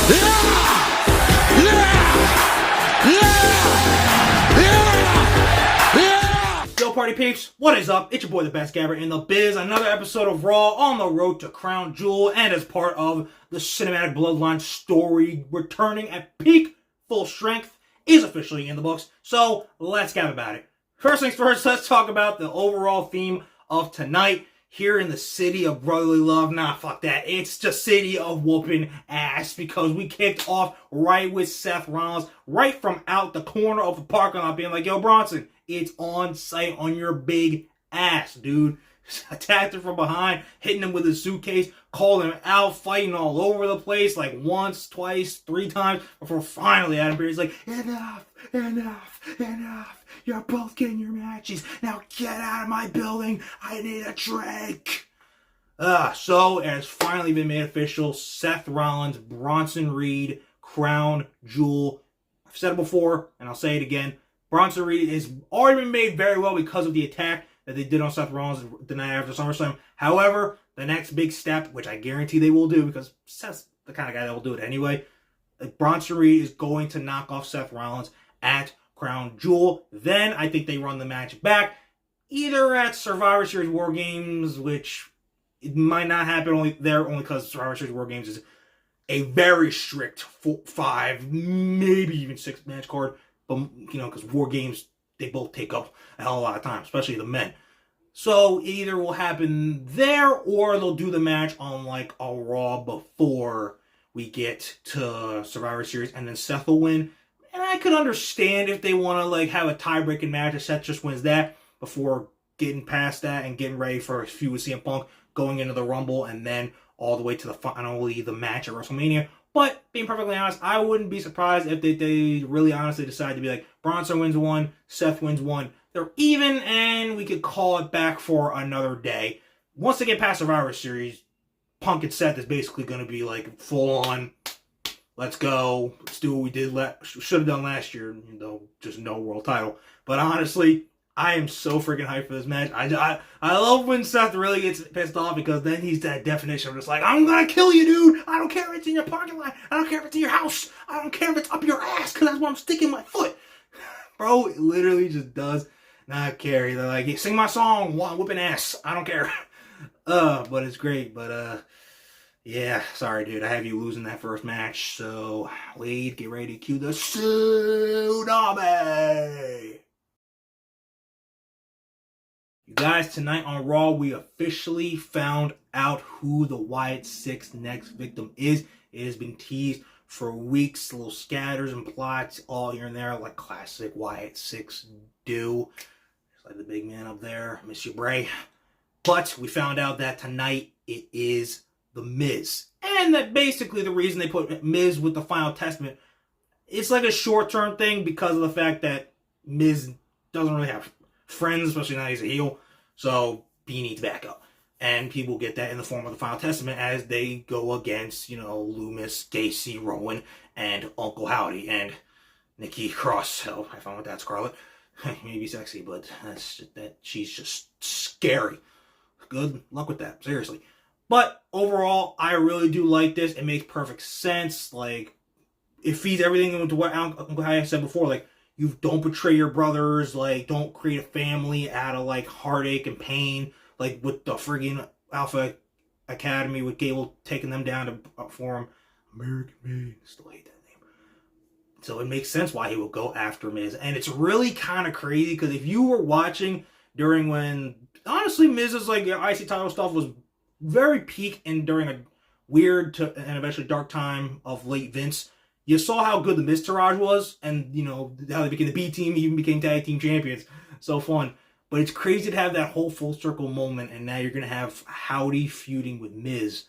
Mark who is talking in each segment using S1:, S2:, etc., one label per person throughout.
S1: Yo, party peeps, what is up? It's your boy, the best Gabber in the biz. Another episode of Raw on the road to Crown Jewel, and as part of the cinematic Bloodline story, returning at peak full strength is officially in the books. So let's gab about it. First things first, let's talk about the overall theme of tonight. Here in the city of brotherly love, nah, fuck that. It's the city of whooping ass, because we kicked off right with Seth Rollins, right from out the corner of the parking lot, being like, yo, Bronson, it's on sight on your big ass, dude. Attacked him from behind, hitting him with his suitcase, calling him out, fighting all over the place, like once, twice, 3 times, before finally Adam Pearce is like, enough, enough, enough. You're both getting your matches. Now get out of my building. I need a drink. So it has finally been made official. Seth Rollins, Bronson Reed, Crown Jewel. I've said it before, and I'll say it again. Bronson Reed has already been made very well because of the attack that they did on Seth Rollins the night after SummerSlam. However, the next big step, which I guarantee they will do, because Seth's the kind of guy that will do it anyway, Bronson Reed is going to knock off Seth Rollins at Crown Jewel. Then I think they run the match back, either at Survivor Series War Games, which it might not happen only because Survivor Series War Games is a very strict 5, maybe even 6 match card. But, you know, because War Games, they both take up a hell of a lot of time, especially the men. So either will happen there, or they'll do the match on like a Raw before we get to Survivor Series, and then Seth will win. And I could understand if they want to like have a tie-breaking match, if Seth just wins that before getting past that and getting ready for a feud with CM Punk, going into the Rumble, and then all the way to the match at WrestleMania. But being perfectly honest, I wouldn't be surprised if they really honestly decide to be like, Bronson wins 1, Seth wins 1. They're even, and we could call it back for another day. Once they get past Survivor Series, Punk and Seth is basically going to be like full on, let's go, let's do what we did should have done last year, you know, just no world title. But honestly, I am so freaking hyped for this match. I love when Seth really gets pissed off, because then he's that definition of just like, I'm gonna kill you, dude. I don't care if it's in your parking lot. I don't care if it's in your house. I don't care if it's up your ass, because that's where I'm sticking my foot. Bro, it literally just does not care. They're like, hey, sing my song, whooping ass. I don't care. But it's great. But yeah, sorry, dude. I have you losing that first match. So, Wade, get ready to cue the tsunami. You guys, tonight on Raw, we officially found out who the Wyatt Six next victim is. It has been teased for weeks, little scatters and plots all here and there, like classic Wyatt Six do. Just like the big man up there, miss you, Bray. But we found out that tonight it is The Miz. And that basically the reason they put Miz with the Final Testament, it's like a short-term thing because of the fact that Miz doesn't really have friends, especially now he's a heel, so he needs backup. And people get that in the form of the Final Testament as they go against, you know, Loomis, Stacy, Rowan, and Uncle Howdy, and Nikki Cross. Hell, I found with that, Scarlett. Maybe sexy, but she's just scary. Good luck with that, seriously. But overall, I really do like this. It makes perfect sense. Like, it feeds everything into what Uncle Howdy said before, like, you don't betray your brothers, like, don't create a family out of, like, heartache and pain, like, with the friggin' Alpha Academy, with Gable taking them down to form American Made. Still hate that name. So it makes sense why he will go after Miz. And it's really kind of crazy, because if you were watching during when, honestly, Miz's, like, IC title stuff was very peak and during a weird and eventually dark time of late Vince, you saw how good the Miztourage was, and, you know, how they became the B team, even became tag team champions. So fun. But it's crazy to have that whole full circle moment, and now you're going to have Howdy feuding with Miz.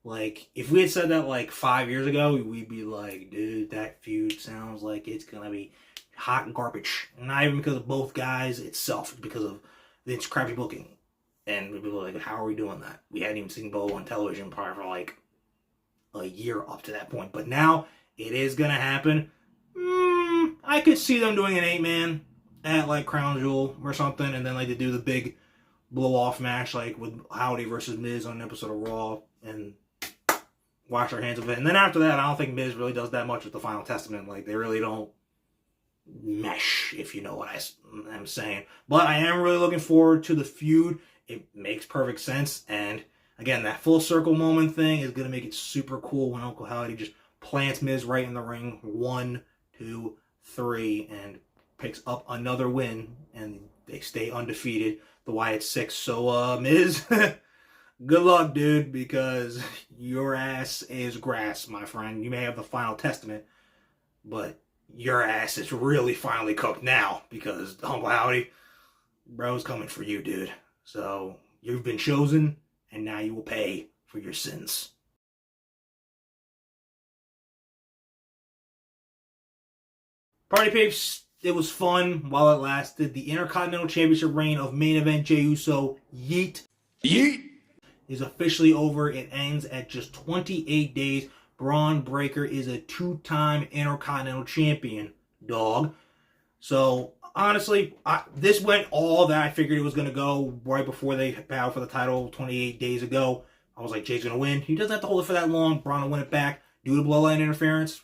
S1: Like, if we had said that, like, 5 years ago, we'd be like, dude, that feud sounds like it's going to be hot and garbage. Not even because of both guys itself, because of Vince's crappy booking. And we'd be like, how are we doing that? We hadn't even seen Bo on television probably for, like, a year up to that point. But now it is going to happen. I could see them doing an 8-man at, like, Crown Jewel or something, and then, like, to do the big blow-off match, like, with Howdy versus Miz on an episode of Raw, and wash their hands of it. And then after that, I don't think Miz really does that much with the Final Testament. Like, they really don't mesh, if you know what I'm saying. But I am really looking forward to the feud. It makes perfect sense. And again, that full circle moment thing is going to make it super cool when Uncle Howdy just plants Miz right in the ring. 1, 2, 3, and picks up another win. And they stay undefeated. The Wyatt 6. So, Miz, good luck, dude, because your ass is grass, my friend. You may have the Final Testament, but your ass is really finally cooked now because Uncle Howdy, bro's coming for you, dude. So, you've been chosen, and now you will pay for your sins. Party Papes, it was fun while it lasted. The Intercontinental Championship reign of main event Jey Uso, Yeet, is officially over. It ends at just 28 days. Braun Breaker is a 2-time Intercontinental Champion, dog. So, honestly, this went all that I figured it was going to go right before they battled for the title 28 days ago. I was like, Jay's going to win. He doesn't have to hold it for that long. Braun will win it back. Due to bloodline interference,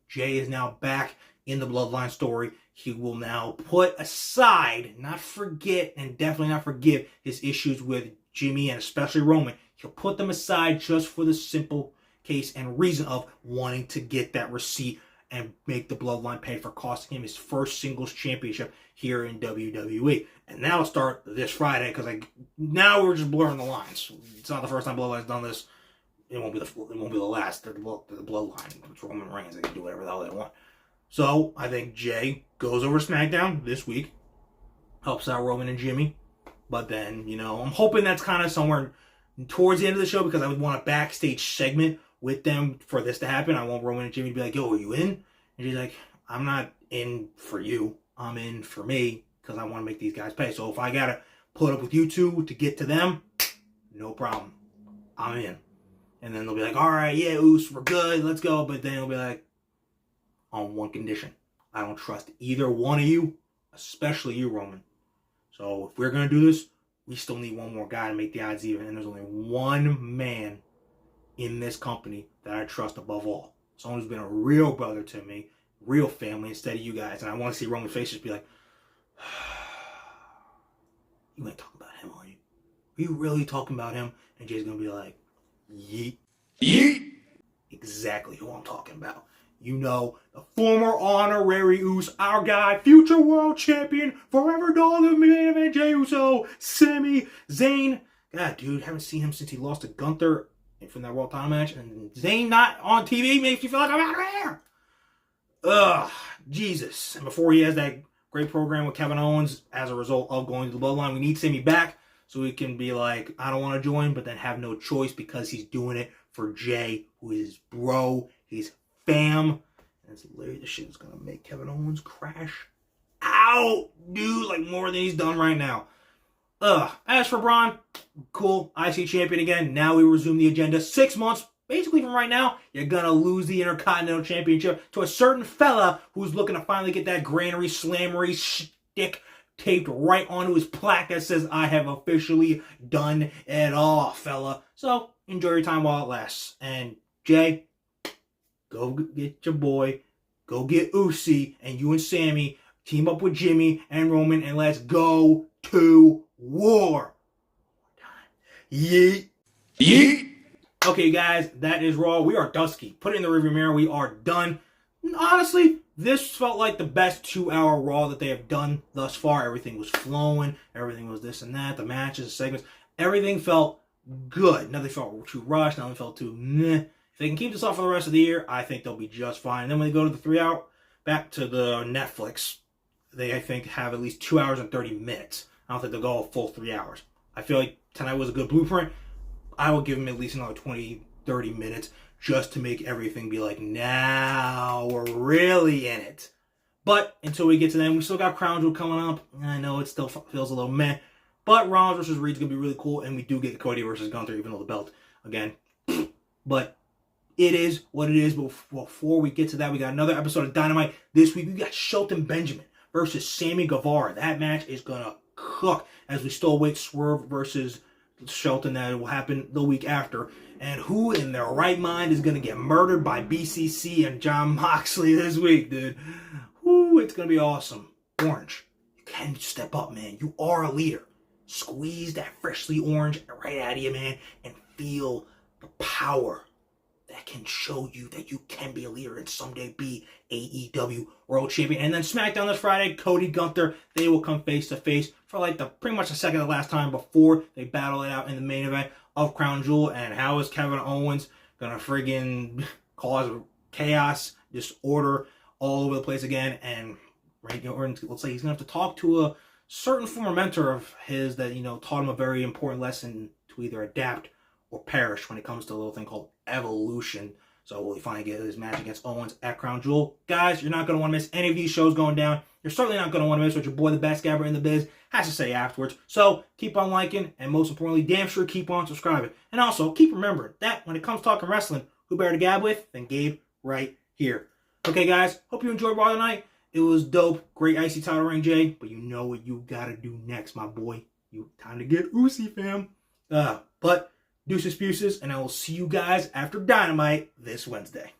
S1: Jey is now back in the bloodline story. He will now put aside, not forget, and definitely not forgive his issues with Jimmy and especially Roman. He'll put them aside just for the simple case and reason of wanting to get that receipt and make the bloodline pay for costing him his first singles championship here in WWE. And that'll start this Friday because now we're just blurring the lines. It's not the first time Bloodline's done this. It won't be the last. They're the bloodline. It's Roman Reigns. They can do whatever the hell they want. So, I think Jey goes over to SmackDown this week, helps out Roman and Jimmy, but then, I'm hoping that's kind of somewhere towards the end of the show because I would want a backstage segment with them for this to happen. I want Roman and Jimmy to be like, yo, are you in? And she's like, I'm not in for you. I'm in for me because I want to make these guys pay. So, if I got to put up with you two to get to them, no problem. I'm in. And then they'll be like, all right, yeah, Oos, we're good, let's go. But then it'll be like, on one condition. I don't trust either one of you, especially you, Roman. So if we're going to do this, we still need one more guy to make the odds even. And there's only one man in this company that I trust above all. Someone who's been a real brother to me, real family instead of you guys. And I want to see Roman's face just be like, you ain't talking about him, are you? Are you really talking about him? And Jay's going to be like, yeet. Yeet! Exactly who I'm talking about. The former honorary Uso, our guy, future world champion, forever dog of main event Jey Uso, Sami Zayn. God, dude, haven't seen him since he lost to Gunther from that World title match. And Zayn not on TV makes you feel like I'm out of here. Ugh, Jesus. And before he has that great program with Kevin Owens as a result of going to the Bloodline, we need Sami back so he can be like, I don't want to join, but then have no choice because he's doing it for Jey, who is his bro, he's fam. And it's hilarious. This shit is going to make Kevin Owens crash out, dude, like more than he's done right now. As for Braun, cool, IC champion again. Now we resume the agenda. 6 months, basically from right now, you're going to lose the Intercontinental Championship to a certain fella who's looking to finally get that granary, slammery stick taped right onto his plaque that says, I have officially done it all, fella. So, enjoy your time while it lasts. And, Jay, go get your boy, go get Usi, and you and Sami team up with Jimmy and Roman, and let's go to war. Yeet. Yeet. Okay, guys, that is Raw. We are dusky. Put it in the rearview mirror. We are done. Honestly, this felt like the best 2-hour Raw that they have done thus far. Everything was flowing. Everything was this and that. The matches, the segments. Everything felt good. Nothing felt too rushed. Nothing felt too meh. If they can keep this up for the rest of the year, I think they'll be just fine. And then when they go to the 3-hour, back to the Netflix, they, I think, have at least 2 hours and 30 minutes. I don't think they'll go a full 3 hours. I feel like tonight was a good blueprint. I will give them at least another 20, 30 minutes just to make everything be like, now we're really in it. But until we get to them, we still got Crown Jewel coming up. I know it still feels a little meh. But Rollins versus Reed's going to be really cool. And we do get Cody versus Gunther, even though the belt, again. But it is what it is. But before we get to that, we got another episode of Dynamite. This week, we got Shelton Benjamin versus Sammy Guevara. That match is going to cook as we still await Swerve versus Shelton that will happen the week after. And who in their right mind is going to get murdered by BCC and Jon Moxley this week, dude? Woo, it's going to be awesome. Orange, you can step up, man. You are a leader. Squeeze that freshly orange right out of you, man, and feel the power that can show you that you can be a leader and someday be AEW World Champion. And then SmackDown this Friday, Cody Gunther, they will come face to face for like pretty much the second to last time before they battle it out in the main event of Crown Jewel. And how is Kevin Owens gonna friggin' cause chaos, disorder all over the place again? And Randy Orton looks like he's gonna have to talk to a certain former mentor of his that, taught him a very important lesson to either adapt or perish when it comes to a little thing called evolution. So will he finally get his match against Owens at Crown Jewel? Guys, you're not going to want to miss any of these shows going down. You're certainly not going to want to miss what your boy, the best gabber in the biz, has to say afterwards. So keep on liking, and most importantly, damn sure keep on subscribing. And also, keep remembering that when it comes to talking wrestling, who better to gab with than Gabe right here. Okay, guys, hope you enjoyed Raw tonight. It was dope. Great icy title reign, Jay. But you know what you got to do next, my boy. Time to get oozy, fam. But deuces, and I will see you guys after Dynamite this Wednesday.